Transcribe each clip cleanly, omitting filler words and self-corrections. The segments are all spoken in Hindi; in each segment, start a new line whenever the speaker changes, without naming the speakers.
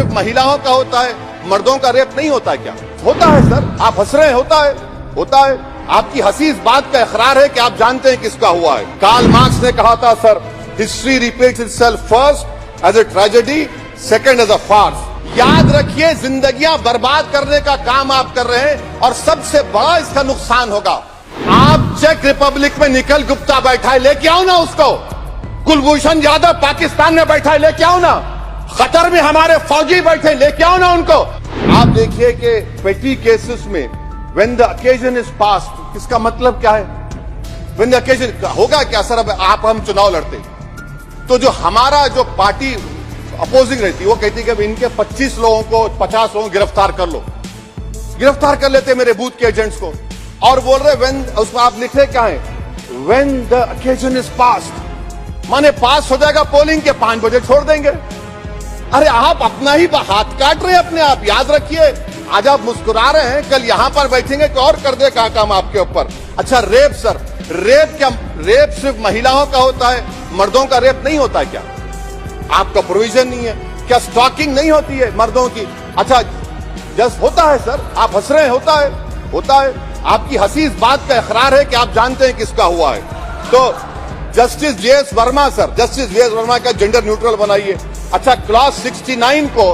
सिर्फ महिलाओं का होता है, मर्दों का रेप नहीं होता क्या? होता है सर, आप हंस रहे हैं, होता है। आपकी हंसी इस बात का इकरार है कि आप जानते हैं किसका हुआ है। कार्ल मार्क्स ने कहा था sir, history repeats itself first as a tragedy, second as a farce. याद रखिए, जिंदगियां बर्बाद करने का काम आप कर रहे हैं और सबसे बड़ा इसका नुकसान होगा। आप चेक रिपब्लिक में निखिल गुप्ता बैठा है, लेके आओ ना उसको। कुलभूषण यादव पाकिस्तान में बैठा है, लेके आओ ना। कतर में हमारे फौजी बैठे, लेके आओ ना उनको। आप देखिए कि पेटी केसेस में when the occasion is past, इसका मतलब क्या है? व्हेन द ओकेजन होगा क्या सर? अब आप हम चुनाव लड़ते तो जो हमारा जो पार्टी अपोजिंग रहती वो कहती कि इनके 25 लोगों को 50 लोगों को गिरफ्तार कर लो, गिरफ्तार कर लेते मेरे बूथ के एजेंट्स को। और बोल रहे व्हेन, उसमें आप लिख रहे क्या है? When the occasion is past, माने पास हो जाएगा पोलिंग के 5 बजे छोड़ देंगे। अरे आप अपना ही हाथ काट रहे हैं अपने आप। याद रखिए, आज आप मुस्कुरा रहे हैं, कल यहां पर बैठेंगे तो और कर देगा काम आपके ऊपर। अच्छा, रेप सर, रेप क्या? रेप सिर्फ महिलाओं का होता है, मर्दों का रेप नहीं होता क्या? आपका प्रोविजन नहीं है क्या? स्टॉकिंग नहीं होती है मर्दों की? अच्छा, जस्ट होता है सर, आप हंस रहे हैं, होता है। आपकी हंसी इस बात का इकरार है कि आप जानते हैं किसका हुआ है। तो justice JS Verma sir, justice JS Verma का जेंडर न्यूट्रल बनाइए। अच्छा, क्लॉज 69 को,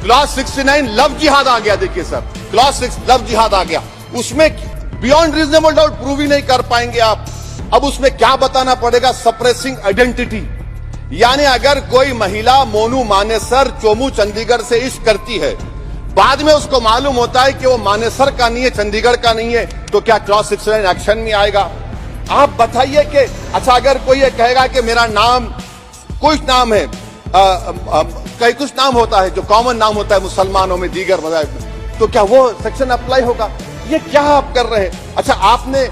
क्लॉज 69 लव जिहाद आ गया। देखिए सर, क्लॉज 6 लव जिहाद आ गया। उसमें बियॉन्ड रीजनेबल डाउट प्रूव ही नहीं कर पाएंगे आप। अब उसमें क्या बताना पड़ेगा? सप्रेसिंग आइडेंटिटी, यानी अगर कोई महिला मोनू मानेसर चोमू चंडीगढ़ से इश्क करती है, बाद में उसको मालूम होता है कि वो मानेसर का नहीं है, चंडीगढ़ का नहीं है, तो क्या क्लॉज 69 एक्शन में आएगा? आप बताइए कि अच्छा, अगर कोई ये कहेगा कि मेरा नाम, कुछ नाम है, कई कुछ नाम होता है जो कॉमन नाम होता है मुसलमानों में, दीगर मज़ाहिब में, तो क्या वो सेक्शन अप्लाई होगा? ये क्या आप कर रहे हैं? अच्छा, आपने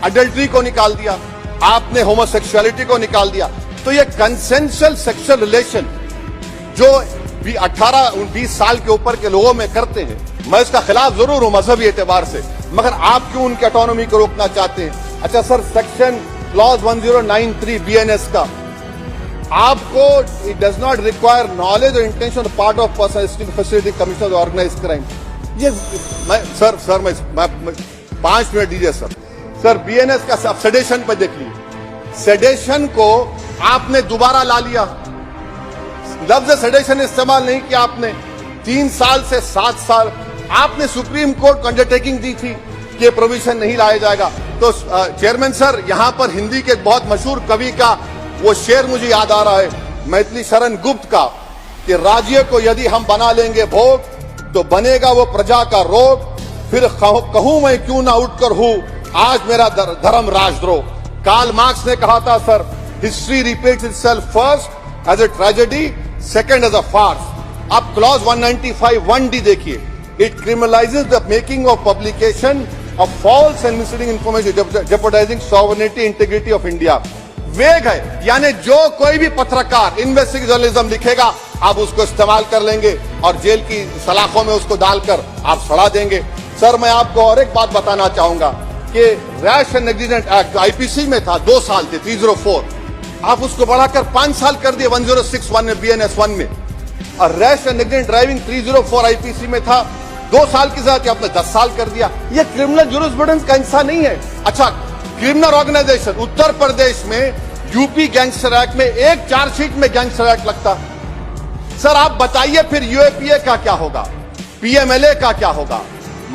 अडल्ट्री को निकाल दिया, आपने होमोसेक्सुअलिटी को निकाल दिया, तो ये कंसेंशुअल सेक्सुअल रिलेशन जो भी 18-20 साल के ऊपर के लोगों में करते हैं, मैं इसका खिलाफ जरूर हूं मजहबी एतबार से, मगर आप क्यों उनकी ऑटोनॉमी को रोकना चाहते हैं? अच्छा सर, सेक्शन क्लॉज 1093 बीएनएस का, आपको it does not require knowledge और intention part of person facility commissioner organise crime. ये मैं 5 मिनट दीजिए सर। बीएनएस का सेडेशन पर देख लीजिए, सेडेशन को आपने दोबारा ला लिया, लफ्ज सेडेशन इस्तेमाल नहीं किया आपने। 3 साल से 7 साल आपने सुप्रीम कोर्ट को अंडरटेकिंग दी थी कि ये प्रोविजन नहीं लाया जाएगा। तो चेयरमैन सर, यहां पर हिंदी के बहुत मशहूर कवि का वो शेर मुझे याद आ रहा है, मैथिली शरण गुप्त का, कि राज्य को यदि हम बना लेंगे भोग तो बनेगा वो प्रजा का रोग, फिर कहूं मैं क्यों ना उठकर हूं आज मेरा धर्म राजद्रोह। कार्ल मार्क्स ने कहा था sir, history repeats itself first as a tragedy, second as a farce. आप क्लॉज 195(1)(d) देखिए, it criminalises the making of publication of false and misleading information jeopardising sovereignty integrity of India. Vague है, यानी जो कोई भी पत्रकार इन्वेस्टिगेटिव जर्नलिज्म लिखेगा आप उसको इस्तेमाल कर लेंगे और जेल की सलाखों में उसको डालकर आप सड़ा देंगे। सर, मैं आपको और एक बात बताना चाहूंगा कि rash and negligent act IPC में था 2 साल थे, 304, आप उसको बढ़ाकर 5 साल कर दिए 1061 में, बीएनएस 1 में। और rash and negligent driving 304 IPC में था 2 साल की सजा, आपने 10 साल कर दिया। ये क्रिमिनल ज्यूरिस्प्रूडेंस का हिस्सा नहीं है। अच्छा, क्रिमिनल ऑर्गेनाइजेशन उत्तर प्रदेश में यूपी गैंगस्टर एक्ट में एक चार्जशीट में गैंगस्टर एक्ट लगता। सर आप बताइए फिर यूएपीए का क्या होगा, पीएमएलए का क्या होगा,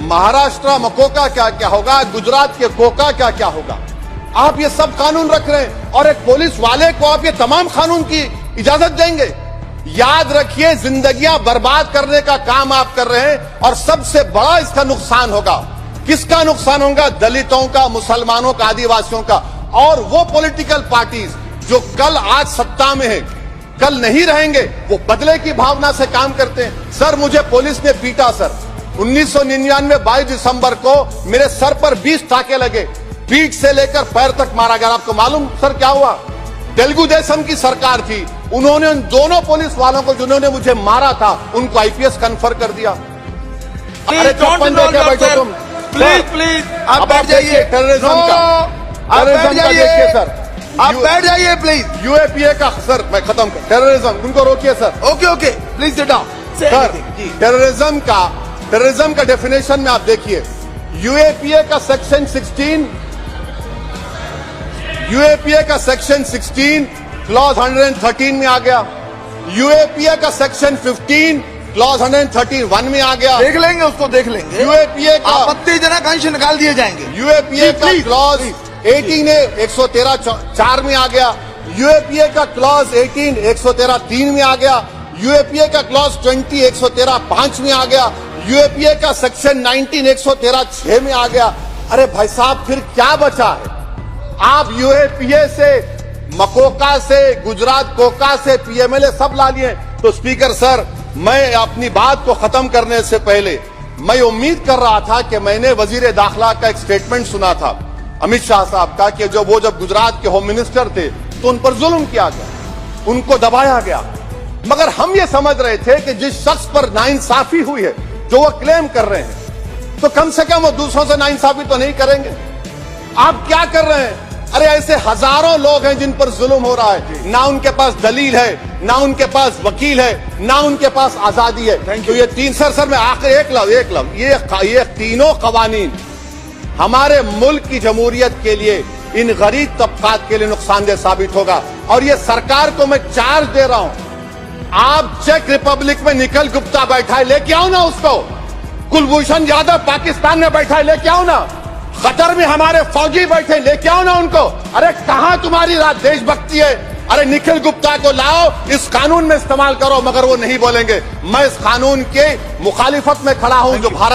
महाराष्ट्र मकोका का क्या होगा, गुजरात के कोका का क्या होगा? आप ये सब कानून रख रहे हैं और एक पुलिस वाले को आप ये तमाम कानून की इजाजत देंगे? याद रखिए, जिंदगियां बर्बाद करने का काम आप कर रहे हैं और सबसे बड़ा इसका नुकसान होगा। किसका नुकसान होगा? दलितों का, मुसलमानों का, आदिवासियों का। और वो पॉलिटिकल पार्टीज जो कल आज सत्ता में है, कल नहीं रहेंगे, वो बदले की भावना से काम करते हैं। सर, मुझे पुलिस ने पीटा सर 1999 22 दिसंबर को मेरे सर पर 20 टाके लगे, पीठ से लेकर पैर तक मारा गया। आपको मालूम सर क्या हुआ? तेलुगु देशम की सरकार थी, उन्होंने उन दोनों पुलिस वालों को जिन्होंने मुझे मारा था उनको आईपीएस कन्फर कर दिया। अरे चौपन देखे बैठो तुम,
प्लीज आप बैठ जाइए।
टेररिज्म का,
आप बैठ जाइए
सर,
आप बैठ जाइए प्लीज।
यूएपीए का सर मैं खत्म कर, टेररिज्म उनको रोकिए sir.
Okay please sit down. Say
sir
anything, जी।
टेररिज्म का डेफिनेशन में आप देखिए, यूएपीए का सेक्शन 16 क्लॉज 113 में आ गया, यूएपीए का सेक्शन 15 क्लॉज 131 में आ गया,
देख लेंगे उसको, देख लेंगे।
यूएपीए का
आपत्तिजनक अंश निकाल दिए जाएंगे।
यूएपीए का क्लॉज 18 113 4 में आ गया, यूएपीए का क्लॉज 18 113 3 में आ गया, यूएपीए का क्लॉज 20 113 5 में आ गया, यूएपीए का सेक्शन 19 113 6 में आ गया। अरे भाई साहब, फिर क्या बचा है? आप यूएपीए से, मकोका से, गुजरात कोका से, पीएमएलए सब ला लिए। तो स्पीकर सर, मैं अपनी बात को खत्म करने से पहले मैं उम्मीद कर रहा था कि मैंने वजीर दाखिला का एक स्टेटमेंट सुना था अमित शाह साहब का, कि जब गुजरात के होम मिनिस्टर थे तो उन पर जुल्म किया गया, उनको दबाया गया। मगर हम ये समझ रहे थे कि जिस शख्स पर नाइंसाफी हुई है, जो वो क्लेम कर रहे हैं, तो कम से कम वो दूसरों से नाइंसाफी तो नहीं करेंगे। आप क्या कर रहे हैं? अरे ऐसे हजारों लोग हैं जिन पर जुल्म हो रहा है, ना उनके पास दलील है, ना उनके पास वकील है, ना उनके पास आजादी है। तो ये तीन सर मैं आखिर एक लव ये तीनों कवानीन हमारे मुल्क की जमहूरियत के लिए, इन गरीब तबकात के लिए नुकसानदेह साबित होगा। और ये सरकार को मैं चार्ज दे रहा हूं, आप चेक रिपब्लिक में निखिल गुप्ता बैठा है, लेके आओ ना उसको। कुलभूषण यादव पाकिस्तान में बैठा है, लेके आओ ना। कतर में हमारे फौजी बैठे, लेके आओ ना उनको। अरे कहां तुम्हारी देशभक्ति है? अरे निखिल गुप्ता को लाओ, इस कानून में इस्तेमाल करो। मगर वो नहीं बोलेंगे। मैं इस कानून के मुखालिफत में खड़ा हूं जो भारत